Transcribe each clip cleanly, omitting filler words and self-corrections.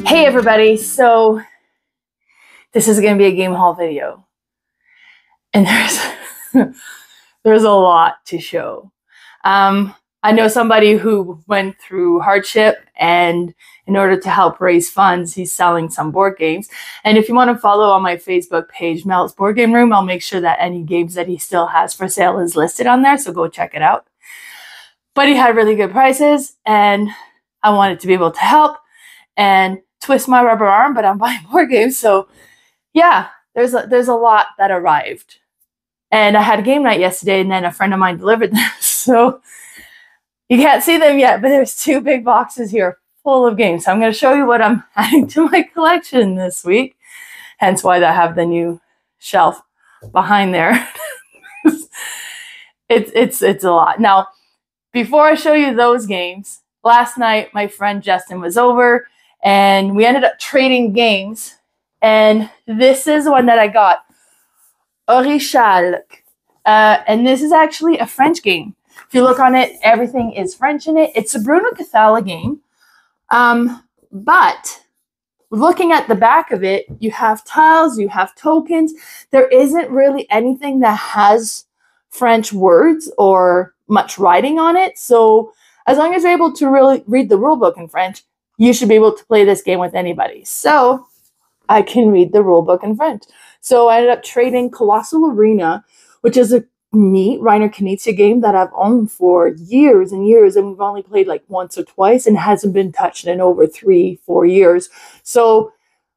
Hey everybody, so this is going to be a game haul video, and there's a lot to show. I know somebody who went through hardship, and in order to help raise funds, he's selling some board games. And if you want to follow on my Facebook page, Mel's Board Game Room, I'll make sure that any games that he still has for sale is listed on there, so go check it out. But he had really good prices, and I wanted to be able to help and twist my rubber arm, but I'm buying board games. So yeah, there's a lot that arrived. And I had a game night yesterday, and then a friend of mine delivered them. So you can't see them yet, but there's 2 big boxes here full of games. So I'm going to show you what I'm adding to my collection this week. Hence why I have the new shelf behind there. It's a lot. Now, before I show you those games, last night my friend Justin was over, and we ended up trading games. And this is one that I got, Orichalque. And this is actually a French game. If you look on it, everything is French in it. It's a Bruno Cathala game. But looking at the back of it, you have tiles, you have tokens. There isn't really anything that has French words or much writing on it. So as long as you're able to really read the rule book in French, you should be able to play this game with anybody. So I can read the rule book in French. So I ended up trading Colossal Arena, which is a neat Reiner Knizia game that I've owned for years and years, and we've only played like once or twice and hasn't been touched in over 3-4 years. So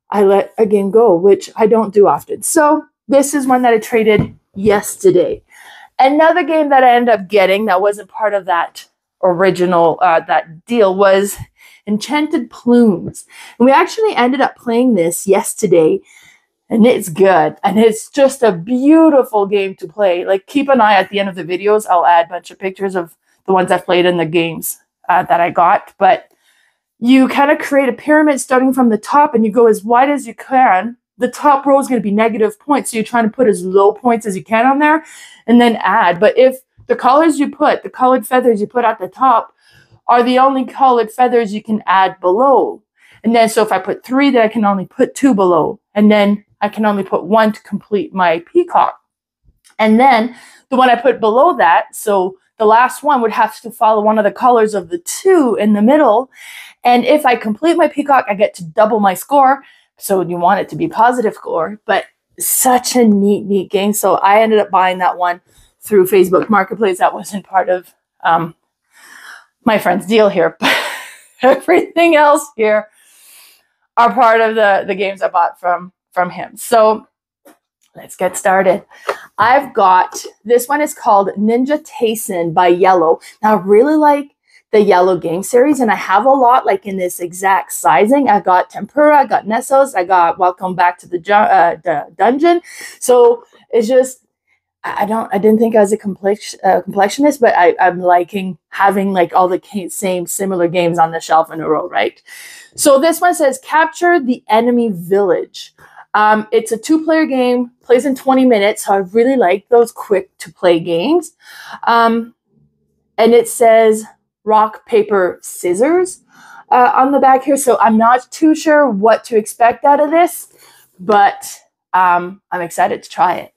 I let a game go, which I don't do often. So this is one that I traded yesterday. Another game that I ended up getting that wasn't part of that original that deal was Enchanted Plumes. And we actually ended up playing this yesterday, and it's good. And it's just a beautiful game to play. Like, keep an eye at the end of the videos. I'll add a bunch of pictures of the ones I've played in the games that I got. But you kind of create a pyramid starting from the top, and you go as wide as you can. The top row is going to be negative points, so you're trying to put as low points as you can on there and then add. But if the colors you put, the colored feathers you put at the top, are the only colored feathers you can add below. And then, so if I put 3, then I can only put 2 below. And then I can only put 1 to complete my peacock. And then the one I put below that, so the last one would have to follow one of the colors of the 2 in the middle. And if I complete my peacock, I get to double my score. So you want it to be positive score, but such a neat game. So I ended up buying that one through Facebook Marketplace. That wasn't part of my friend's deal here, but everything else here are part of the games I bought from him. So let's get started. I've got, this one is called Ninja Taisen by Yellow. Now, I really like the Yellow game series, and I have a lot like in this exact sizing. I got Tempura, I got Nessos, I got Welcome Back to the Dungeon. So it's just, I didn't think I was a complexionist, but I'm liking having like all the same similar games on the shelf in a row, right? So this one says Capture the Enemy Village. It's a 2-player game, plays in 20 minutes. So I really like those quick to play games. And it says rock, paper, scissors on the back here. So I'm not too sure what to expect out of this, but I'm excited to try it.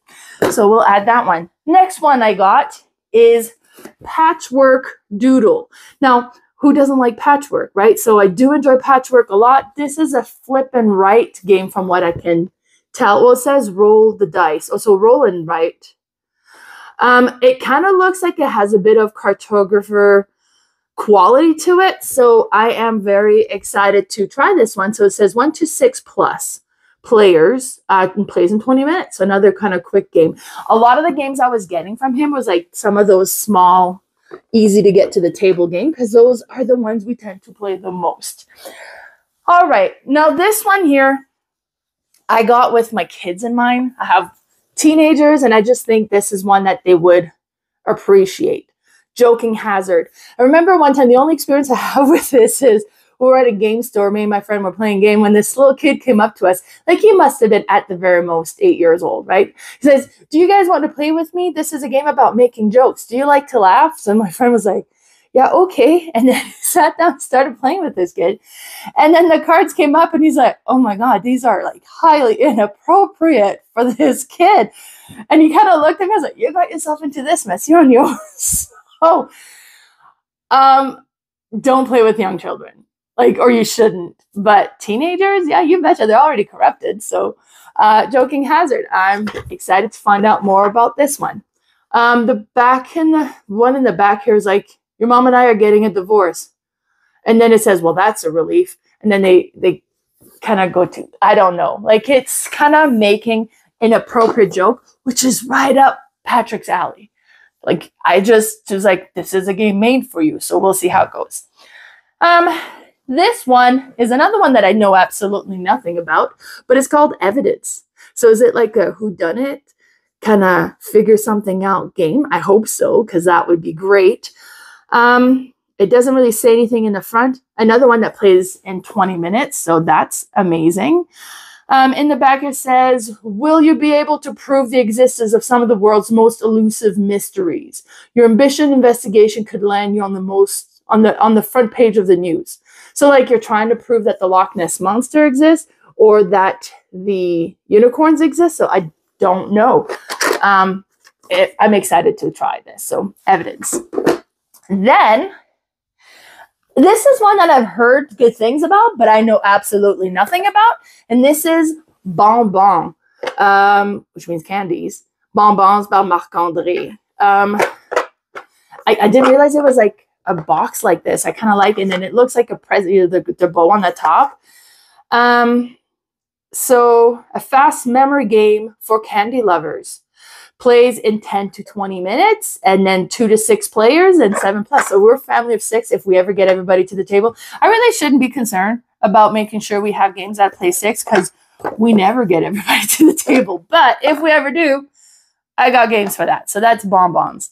So we'll add that one. Next one I got is Patchwork Doodle. Now, who doesn't like patchwork, right? So I do enjoy patchwork a lot. This is a flip and write game from what I can tell. Well, it says roll the dice. Oh, so roll and write. It kind of looks like it has a bit of cartographer quality to it. So I am very excited to try this one. So it says 1 to 6 plus players and plays in 20 minutes. Another kind of quick game. A lot of the games I was getting from him was like some of those small, easy to get to the table game, because those are the ones we tend to play the most. All right. Now this one here, I got with my kids in mind. I have teenagers, and I just think this is one that they would appreciate. Joking Hazard. I remember one time, the only experience I have with this is we were at a game store. Me and my friend were playing a game when this little kid came up to us. Like, he must have been at the very most 8 years old, right? He says, do you guys want to play with me? This is a game about making jokes. Do you like to laugh? So my friend was like, yeah, okay. And then he sat down and started playing with this kid. And then the cards came up and he's like, oh my God, these are like highly inappropriate for this kid. And he kind of looked at me and was like, you got yourself into this mess. You're on yours. So, don't play with young children. Like, or you shouldn't. But teenagers, yeah, you betcha. They're already corrupted. So, joking hazard. I'm excited to find out more about this one. The one in the back here is like, your mom and I are getting a divorce. And then it says, well, that's a relief. And then they kind of go to, I don't know. Like, it's kind of making an appropriate joke, which is right up Patrick's alley. Like, I just was like, this is a game made for you. So we'll see how it goes. This one is another one that I know absolutely nothing about, but it's called Evidence. So is it like a whodunit, kind of figure something out game? I hope so, because that would be great. It doesn't really say anything in the front. Another one that plays in 20 minutes, so that's amazing. In the back it says, will you be able to prove the existence of some of the world's most elusive mysteries? Your ambitious investigation could land you on the front page of the news. So like, you're trying to prove that the Loch Ness Monster exists or that the unicorns exist. So I don't know. I'm excited to try this. So Evidence. Then, this is one that I've heard good things about, but I know absolutely nothing about. And this is Bonbons, which means candies. Bonbons by Marc-André. I didn't realize it was like a box like this. I kind of like it. And then it looks like a present, the bow on the top. So, a fast memory game for candy lovers. Plays in 10 to 20 minutes, and then 2 to 6 players and 7+. So we're a family of 6 if we ever get everybody to the table. I really shouldn't be concerned about making sure we have games that play 6 because we never get everybody to the table. But if we ever do, I got games for that. So that's Bonbons.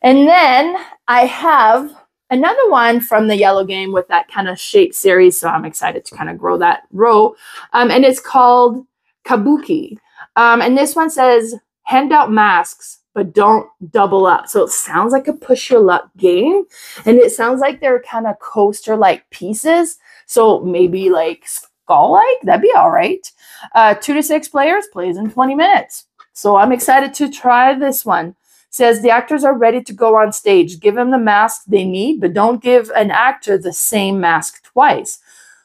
And then I have another one from the yellow game with that kind of shape series. So I'm excited to kind of grow that row. And it's called Kabuki. And this one says, hand out masks, but don't double up. So it sounds like a push your luck game. And it sounds like they're kind of coaster-like pieces. So maybe like skull-like, that'd be all right. 2 to 6 players, plays in 20 minutes. So I'm excited to try this one. Says the actors are ready to go on stage. Give them the mask they need, but don't give an actor the same mask twice.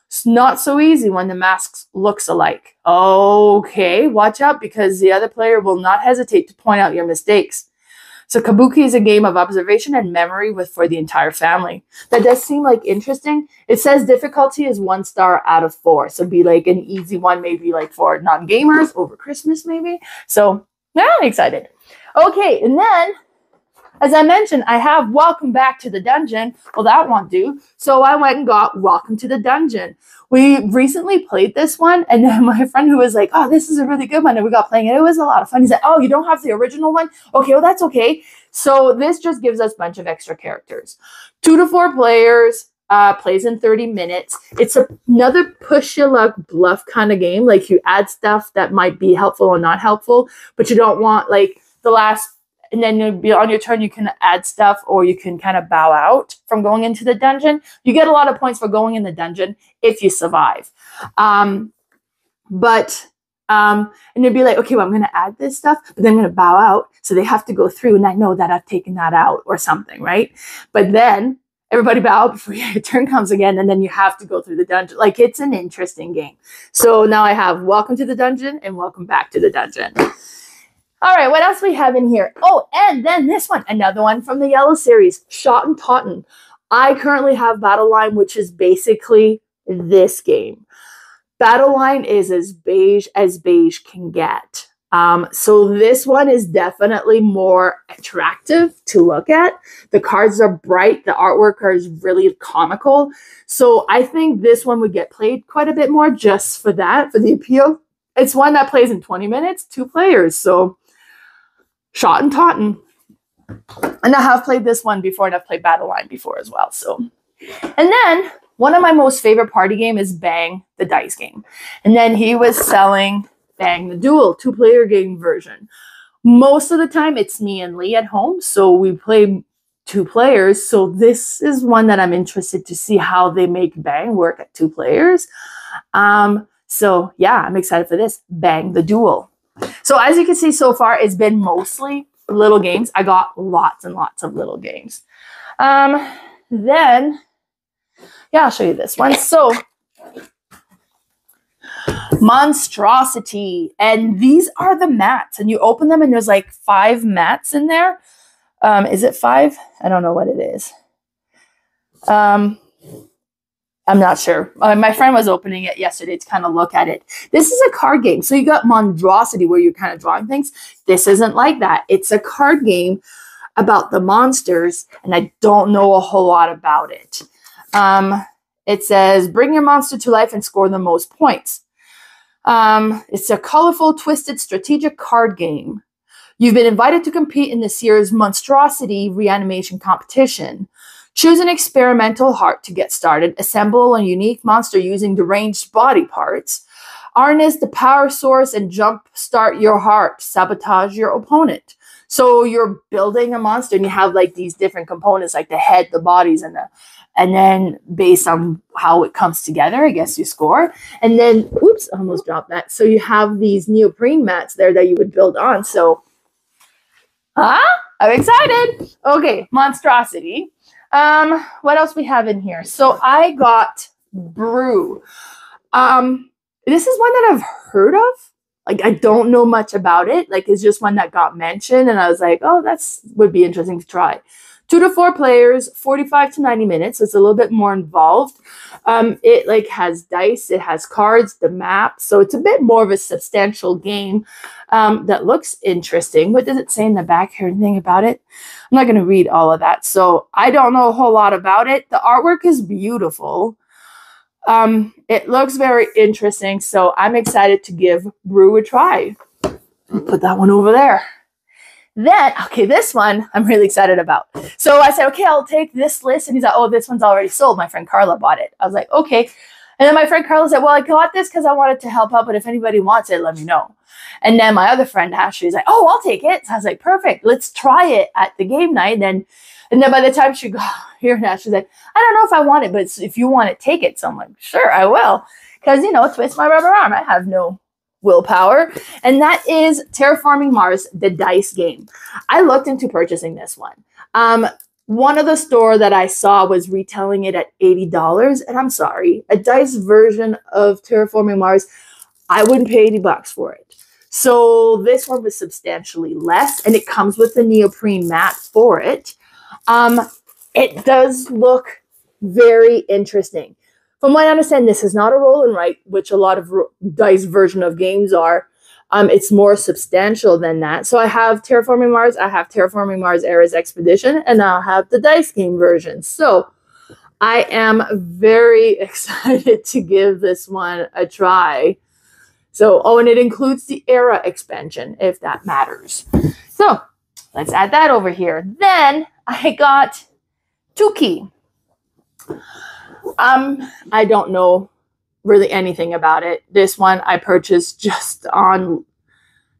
It's not so easy when the masks looks alike. Okay, watch out because the other player will not hesitate to point out your mistakes. So Kabuki is a game of observation and memory for the entire family. That does seem like interesting. It says difficulty is 1 star out of 4. So be like an easy one, maybe like for non-gamers over Christmas maybe. So yeah, I'm excited. Okay, and then as I mentioned, I have Welcome Back to the Dungeon. Well, that won't do. So I went and got Welcome to the Dungeon. We recently played this one, and then my friend who was like, oh, this is a really good one, and we got playing it. It was a lot of fun. He said, oh, you don't have the original one? Okay, well, that's okay. So this just gives us a bunch of extra characters. 2 to 4 players, plays in 30 minutes. It's another push-your-luck bluff kind of game. Like, you add stuff that might be helpful or not helpful, but you don't want, like, the last. And then you'll be on your turn, you can add stuff or you can kind of bow out from going into the dungeon. You get a lot of points for going in the dungeon if you survive. And you'd be like, okay, well, I'm going to add this stuff, but then I'm going to bow out. So they have to go through and I know that I've taken that out or something, right? But then everybody bow out before your turn comes again. And then you have to go through the dungeon. Like, it's an interesting game. So now I have Welcome to the Dungeon and Welcome Back to the Dungeon. All right, what else we have in here? Oh, and then this one, another one from the yellow series, Schotten Totten. I currently have Battle Line, which is basically this game. Battle Line is as beige can get. So this one is definitely more attractive to look at. The cards are bright. The artwork is really comical. So I think this one would get played quite a bit more just for that, for the appeal. It's one that plays in 20 minutes, 2 players. So Schotten Totten. And I have played this one before, and I've played Battle Line before as well. So, and then one of my most favorite party game is Bang, the dice game. And then he was selling Bang, the Duel, 2-player game version. Most of the time, it's me and Lee at home, so we play 2 players. So this is one that I'm interested to see how they make Bang work at 2 players. So yeah, I'm excited for this. Bang, the Duel. So as you can see so far, it's been mostly little games. I got lots and lots of little games. Then, yeah, I'll show you this one. So Monstrosity, and these are the mats, and you open them and there's like 5 mats in there. Is it 5? I don't know what it is. I'm not sure. My friend was opening it yesterday to kind of look at it. This is a card game. So you got Monstrosity where you're kind of drawing things. This isn't like that. It's a card game about the monsters, and I don't know a whole lot about it. It says, bring your monster to life and score the most points. It's a colorful, twisted, strategic card game. You've been invited to compete in this year's Monstrosity reanimation competition. Choose an experimental heart to get started. Assemble a unique monster using deranged body parts. Harness the power source and jumpstart your heart. Sabotage your opponent. So you're building a monster and you have like these different components like the head, the bodies, and then based on how it comes together, I guess you score. And then, oops, I almost dropped that. So you have these neoprene mats there that you would build on. So, I'm excited. Okay, Monstrosity. What else we have in here? So I got Brew. This is one that I've heard of. Like, I don't know much about it. Like, it's just one that got mentioned, and I was like, oh, would be interesting to try. 2 to 4 players, 45 to 90 minutes. So it's a little bit more involved. It like has dice, it has cards, the map. So it's a bit more of a substantial game that looks interesting. What does it say in the back here? Anything about it? I'm not going to read all of that. So I don't know a whole lot about it. The artwork is beautiful. It looks very interesting. So I'm excited to give Brew a try. Put that one over there. Then, okay, this one I'm really excited about. So I said, okay, I'll take this list. And he's like, oh, this one's already sold. My friend Carla bought it. I was like, okay. And then my friend Carla said, well, I got this because I wanted to help out. But if anybody wants it, let me know. And then my other friend, Ashley, is like, oh, I'll take it. So I was like, perfect. Let's try it at the game night. And then by the time she got here, Ashley's like, I don't know if I want it, but if you want it, take it. So I'm like, sure, I will. Because, you know, twist my rubber arm. I have no willpower. And that is Terraforming Mars, the dice game. I looked into purchasing this one. One of the store that I saw was retailing it at $80. And I'm sorry, a dice version of Terraforming Mars, I wouldn't pay $80 for it. So this one was substantially less, and it comes with a neoprene mat for it. It does look very interesting. From what I understand, this is not a roll and write, which a lot of dice version of games are. It's more substantial than that. So I have Terraforming Mars, I have Terraforming Mars Era's Expedition, and I'll have the dice game version. So I am very excited to give this one a try. So, oh, and it includes the Era expansion, if that matters. So let's add that over here. Then I got Tuki. I don't know really anything about it. This one I purchased just on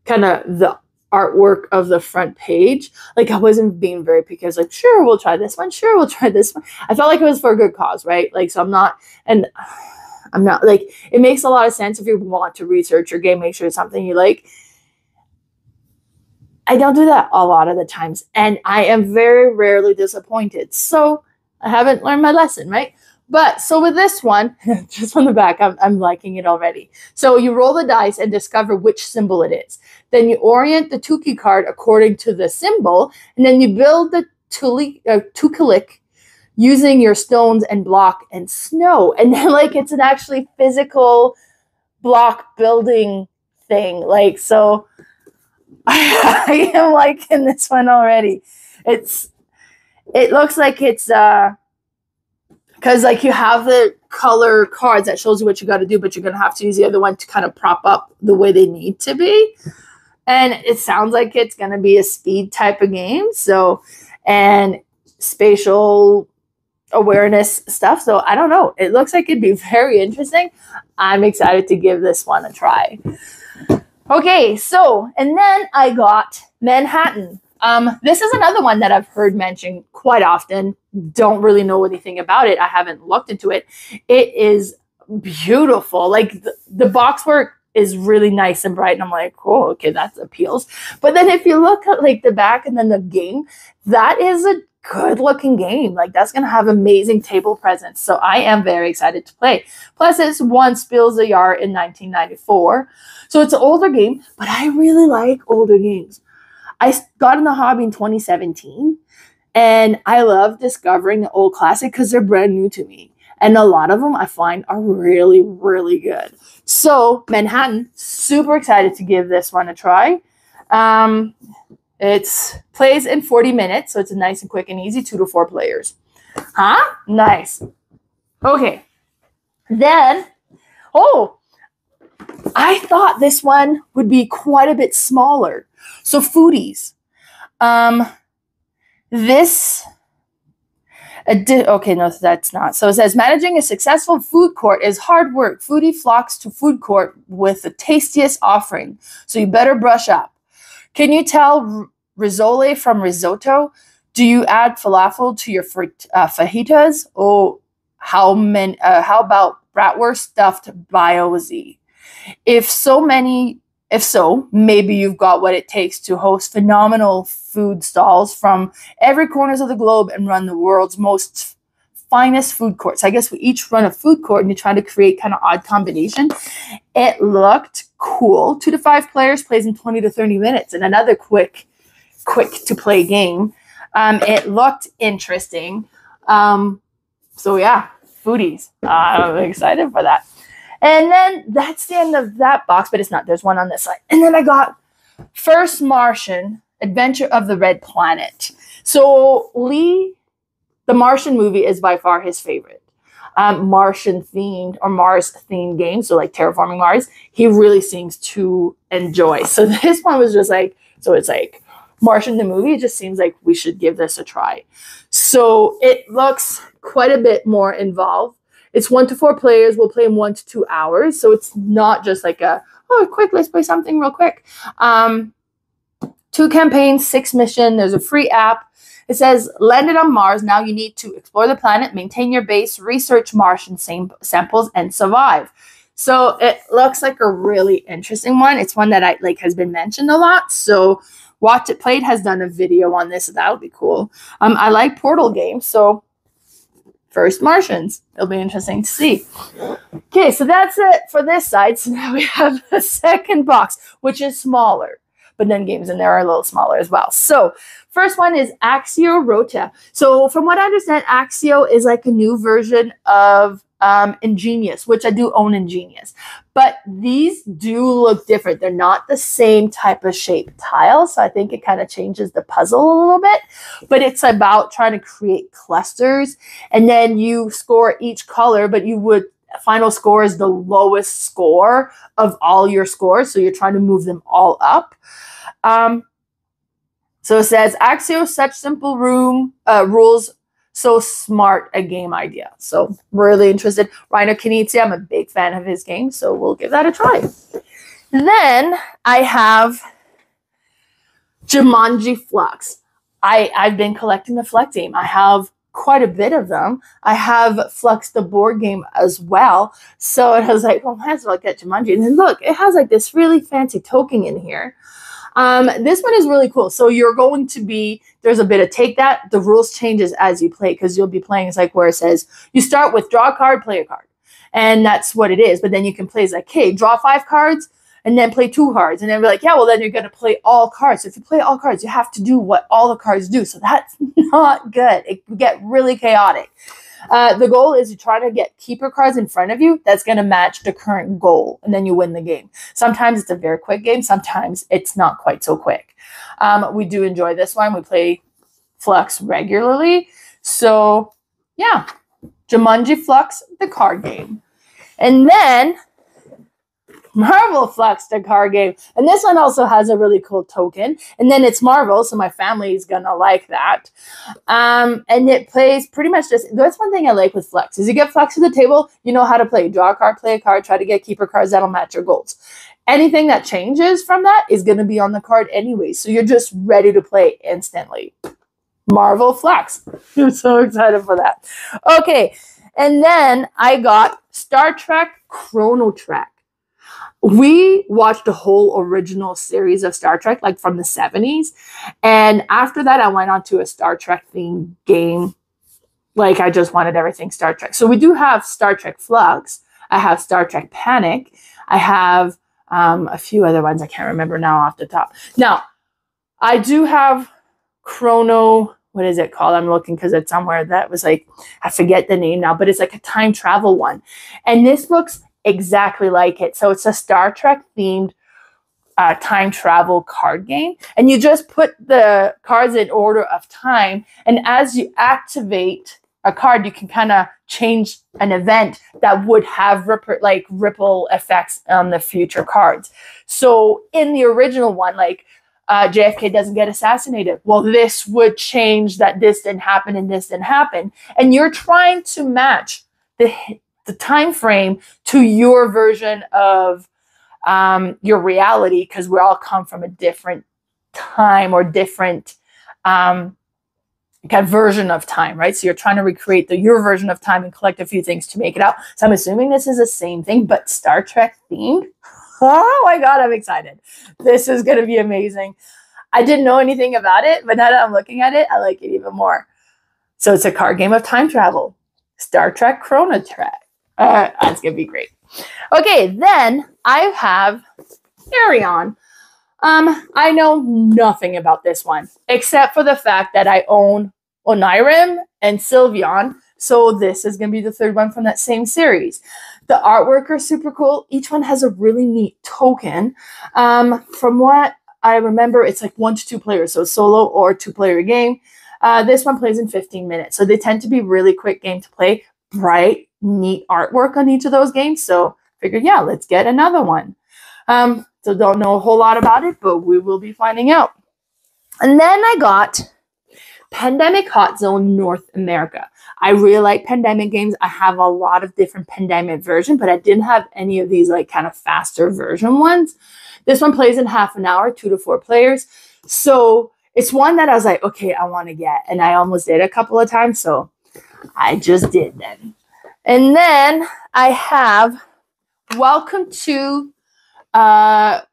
kind of the artwork of the front page. Like, I wasn't being very picky. I was like, sure, we'll try this one. Sure, we'll try this one. I felt like it was for a good cause, right? Like, so I'm not like, it makes a lot of sense if you want to research your game, make sure it's something you like. I don't do that a lot of the times, and I am very rarely disappointed. So I haven't learned my lesson, right? But so with this one, just on the back, I'm liking it already. So you roll the dice and discover which symbol it is. Then you orient the Tuki card according to the symbol, and then you build the Tukalik using your stones and block and snow. And then, like, it's an actually physical block building thing. Like, so I am liking this one already. It looks like it's because, like, you have the color cards that shows you what you got to do, but you're going to have to use the other one to kind of prop up the way they need to be. And it sounds like it's going to be a speed type of game. So, and spatial awareness stuff. So I don't know. It looks like it'd be very interesting. I'm excited to give this one a try. Okay, so, and then I got Manhattan. This is another one that I've heard mentioned quite often. Don't really know anything about it. I haven't looked into it. It is beautiful. Like the box work is really nice and bright. And I'm like, oh, okay, that appeals. But then if you look at like the back and then the game, that is a good looking game. Like that's going to have amazing table presence. So I am very excited to play. Plus it's won Spiels the Jahr in 1994. So it's an older game, but I really like older games. I got in the hobby in 2017 and I love discovering the old classic because they're brand new to me. And a lot of them I find are really, really good. So Manhattan, super excited to give this one a try. It plays in 40 minutes, so it's nice and quick and easy, 2 to 4 players. Huh? Nice. Okay. Then, I thought this one would be quite a bit smaller. So Foodies. Okay, no, that's not. So it says, managing a successful food court is hard work. Foodie flocks to food court with the tastiest offering. So you better brush up. Can you tell risole from risotto? Do you add falafel to your fajitas? Oh, how about bratwurst stuffed biozi? If so, maybe you've got what it takes to host phenomenal food stalls from every corners of the globe and run the world's most finest food courts. I guess we each run a food court and you're trying to create kind of odd combination. It looked cool. 2 to 5 players, plays in 20 to 30 minutes, and another quick to play game. It looked interesting. So yeah, Foodies. I'm excited for that. And then that's the end of that box, but it's not. There's one on this side. And then I got First Martian, Adventure of the Red Planet. So Lee, the Martian movie is by far his favorite. Martian themed or Mars themed games, so like Terraforming Mars, he really seems to enjoy. So this one was just like, so it's like Martian the movie. It just seems like we should give this a try. So it looks quite a bit more involved. It's 1 to 4 players. We'll play in 1 to 2 hours. So it's not just like quick, let's play something real quick. 2 campaigns, 6 mission. There's a free app. It says, landed on Mars. Now you need to explore the planet, maintain your base, research Martian samples, and survive. So it looks like a really interesting one. It's one that has been mentioned a lot. So Watch It Played has done a video on this. So that would be cool. I like Portal games. So First Martians. It'll be interesting to see. Okay, so that's it for this side. So now we have the second box, which is smaller. But then games in there are a little smaller as well. So first one is Axio Rota. So from what I understand, Axio is like a new version of Ingenious, which I do own Ingenious. But these do look different. They're not the same type of shape tile. So I think it kind of changes the puzzle a little bit. But it's about trying to create clusters. And then you score each color, but final score is the lowest score of all your scores. So you're trying to move them all up. So it says, Axio, such simple rules, so smart a game idea. So really interested. Reiner Knizia, I'm a big fan of his game, so we'll give that a try. Then I have Jumunji Fluxx. I've been collecting the Fluxx game. I have quite a bit of them. I have Fluxx the board game as well. So I was like, well, might as well get Jumunji. And then look, it has like this really fancy token in here. This one is really cool. So you're going to be, there's a bit of take that. The rules changes as you play because you'll be playing, it's like where it says, you start with draw a card, play a card. And that's what it is. But then you can play, it's like, hey, draw 5 cards and then play 2 cards. And then we're like, yeah, well, then you're going to play all cards. So if you play all cards, you have to do what all the cards do. So that's not good. It can get really chaotic. The goal is you try to get keeper cards in front of you that's going to match the current goal, and then you win the game. Sometimes it's a very quick game. Sometimes it's not quite so quick. We do enjoy this one. We play Fluxx regularly. So, yeah, Jumunji Fluxx, the card game. And then Marvel Fluxx, the card game. And this one also has a really cool token. And then it's Marvel, so my family is going to like that. And it plays pretty much just, that's one thing I like with Fluxx, is you get Fluxx to the table, you know how to play. Draw a card, play a card, try to get keeper cards that'll match your goals. Anything that changes from that is going to be on the card anyway. So you're just ready to play instantly. Marvel Fluxx. I'm so excited for that. Okay. And then I got Star Trek Chrono-Trek. We watched the whole original series of Star Trek, like from the 70s. And after that, I went on to a Star Trek themed game. Like, I just wanted everything Star Trek. So we do have Star Trek Fluxx. I have Star Trek Panic. I have a few other ones I can't remember now off the top. Now, I do have Chrono, what is it called? I'm looking because it's somewhere that was like, I forget the name now, but it's like a time travel one. And this looks exactly like it. So it's a Star Trek themed time travel card game. And you just put the cards in order of time. And as you activate a card, you can kind of change an event that would have ripple effects on the future cards. So in the original one, like JFK doesn't get assassinated. Well, this would change that this didn't happen and this didn't happen. And you're trying to match the time frame to your version of your reality, because we all come from a different time or different kind of version of time, right? So you're trying to recreate your version of time and collect a few things to make it out. So I'm assuming this is the same thing, but Star Trek themed. Oh my God, I'm excited. This is going to be amazing. I didn't know anything about it, but now that I'm looking at it, I like it even more. So it's a card game of time travel. Star Trek Chrono-Trek. That's going to be great. Okay, then I have Aerion. I know nothing about this one, except for the fact that I own Onirim and Sylveon. So this is going to be the third one from that same series. The artwork are super cool. Each one has a really neat token. From what I remember, it's like 1 to 2 players, so solo or 2-player game. This one plays in 15 minutes. So they tend to be really quick game to play. Bright, neat artwork on each of those games. So I figured, yeah, let's get another one. So don't know a whole lot about it, but we will be finding out. And then I got Pandemic Hot Zone North America. I really like Pandemic games. I have a lot of different Pandemic versions, but I didn't have any of these like kind of faster version ones. This one plays in half an hour, 2 to 4 players. So it's one that I was like, okay, I want to get. And I almost did a couple of times, so I just did then. And then I have Welcome to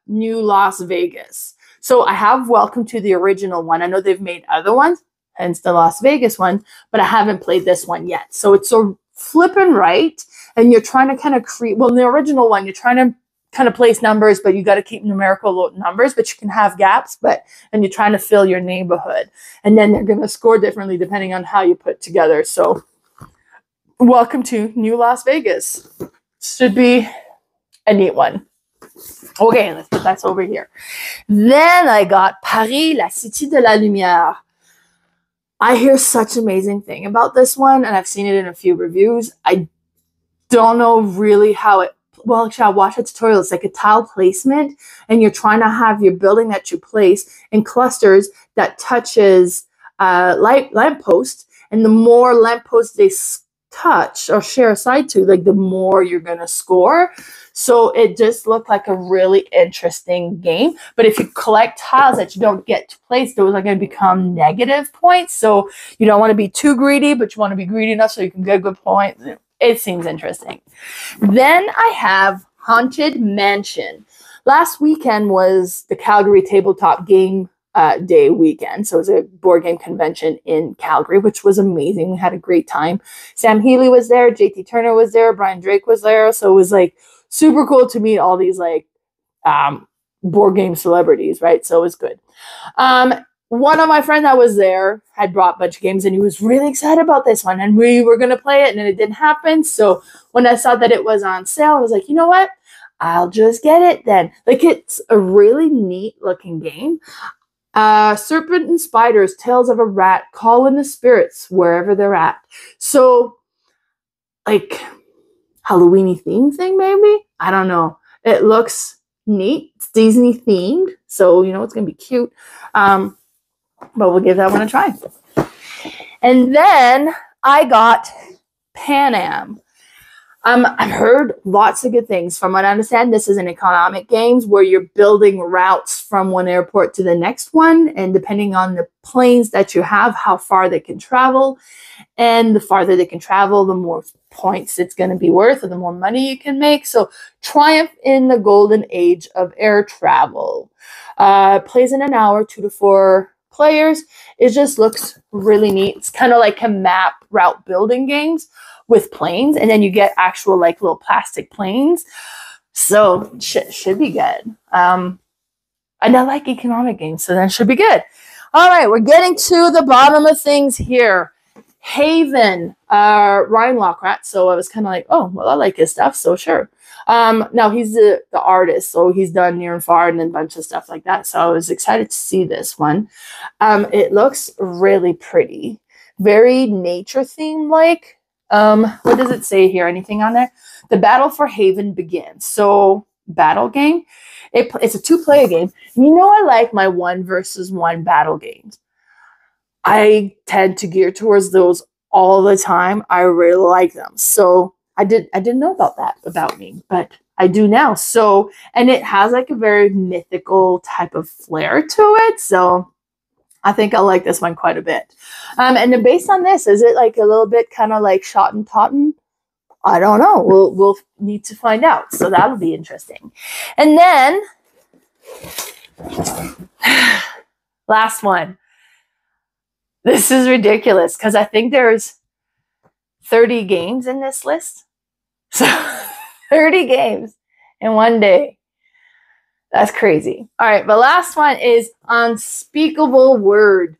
New Las Vegas. So I have Welcome to the original one. I know they've made other ones, hence the Las Vegas one, but I haven't played this one yet. So it's a flip and right, and you're trying to kind of create, well, in the original one, you're trying to kind of place numbers, but you got to keep numerical numbers, but you can have gaps, and you're trying to fill your neighborhood. And then they're going to score differently depending on how you put together. So Welcome to New Las Vegas. Should be a neat one. Okay, let's put that over here. Then I got Paris, la Cité de la Lumière. I hear such amazing thing about this one, and I've seen it in a few reviews. I don't know really how it, well, actually I watched a tutorial. It's like a tile placement, and you're trying to have your building that you place in clusters that touches lampposts, and the more lampposts they touch or share a side to, like the more you're going to score. So it just looked like a really interesting game. But if you collect tiles that you don't get to place, those are going to become negative points. So you don't want to be too greedy, but you want to be greedy enough so you can get good points. It seems interesting. Then I have Haunted Mansion. Last weekend was the Calgary Tabletop Game Day weekend. So it was a board game convention in Calgary, which was amazing. We had a great time. Sam Healy was there. JT Turner was there. Brian Drake was there. So it was like super cool to meet all these like board game celebrities, right? So it was good. One of my friends that was there had brought a bunch of games, and he was really excited about this one, and we were going to play it, and then it didn't happen. So when I saw that it was on sale, I was like, you know what? I'll just get it then. Like, it's a really neat looking game. Serpent and spiders, tales of a rat, call in the spirits wherever they're at. So, like, Halloween-y theme thing, maybe? I don't know. It looks neat. It's Disney themed, so you know it's gonna be cute. But we'll give that one a try. And then I got Pan Am. I've heard lots of good things. From what I understand, this is an economic games where you're building routes from one airport to the next one, and depending on the planes that you have, how far they can travel. And the farther they can travel, the more points it's going to be worth, or the more money you can make. So triumph in the golden age of air travel. Plays in an hour, 2 to 4 players. It just looks really neat. It's kind of like a map route building games with planes, and then you get actual like little plastic planes. So should be good. And I like economic games, so that should be good. All right, we're getting to the bottom of things here. Haven, Ryan Lockrat. So I was kind of like, oh, well, I like his stuff, so sure. Now he's the artist, so he's done near and far and a bunch of stuff like that. So I was excited to see this one. It looks really pretty, very nature theme like. What does it say here? Anything on there? The battle for Haven begins. So battle game. It's a 2-player game. You know, I like my 1 versus 1 battle games. I tend to gear towards those all the time. I really like them. So I didn't know about that about me, but I do now. So, and it has like a very mythical type of flair to it. So I think I like this one quite a bit. And then based on this, is it like a little bit kind of like Schotten Totten? I don't know. We'll need to find out. So that'll be interesting. And then last one. This is ridiculous because I think there's 30 games in this list. So 30 games in one day. That's crazy. All right, the last one is Unspeakable Word.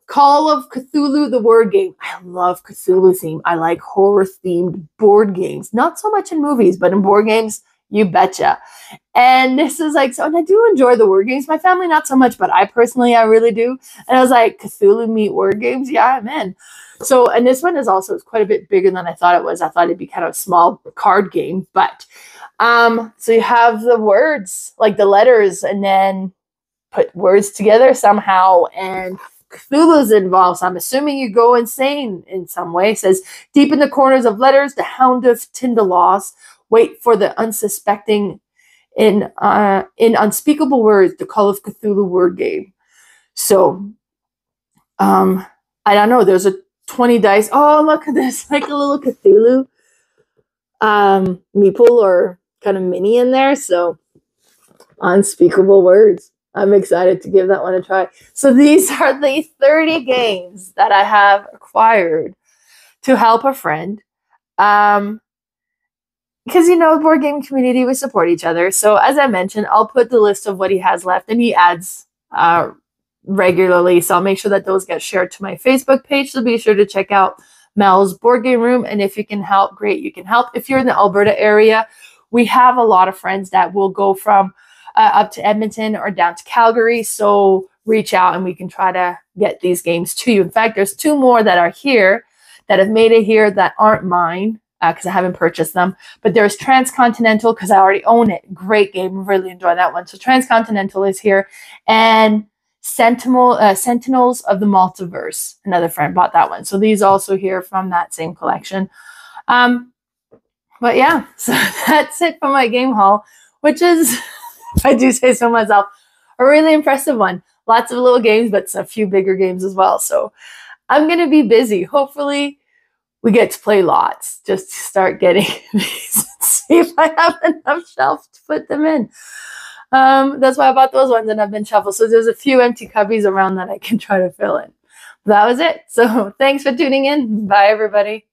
Call of Cthulhu, the word game. I love Cthulhu theme. I like horror themed board games. Not so much in movies, but in board games, you betcha. And this is like, so, and I do enjoy the word games. My family, not so much, but I personally, I really do. And I was like, Cthulhu meet word games? Yeah, I'm in. So, and this one is also quite a bit bigger than I thought it was. I thought it'd be kind of a small card game, but so you have the words, like the letters, and then put words together somehow, and Cthulhu's involved. So I'm assuming you go insane in some way. It says, deep in the corners of letters, the hound of Tyndallos, wait for the unsuspecting in Unspeakable Words, the Call of Cthulhu word game. So, I don't know. There's a 20 dice. Oh, look at this. Like a little Cthulhu meeple or kind of mini in there. So, Unspeakable Words. I'm excited to give that one a try. So these are the 30 games that I have acquired to help a friend. Because, you know, board game community, we support each other. So as I mentioned, I'll put the list of what he has left, and he adds regularly. So I'll make sure that those get shared to my Facebook page. So be sure to check out Mel's Board Game Room. And if you can help, great, you can help. If you're in the Alberta area, we have a lot of friends that will go from up to Edmonton or down to Calgary. So reach out and we can try to get these games to you. In fact, there's 2 more that are here that have made it here that aren't mine because I haven't purchased them. But there's Transcontinental because I already own it. Great game. Really enjoy that one. So Transcontinental is here. And Sentinels of the Multiverse. Another friend bought that one. So these also here from that same collection. But yeah, so that's it for my game haul, which is... I do say so myself, a really impressive one. Lots of little games, but a few bigger games as well. So I'm going to be busy. Hopefully we get to play lots just to start getting these and see if I have enough shelf to put them in. That's why I bought those ones and I've been shuffled. So there's a few empty cubbies around that I can try to fill in. That was it. So thanks for tuning in. Bye, everybody.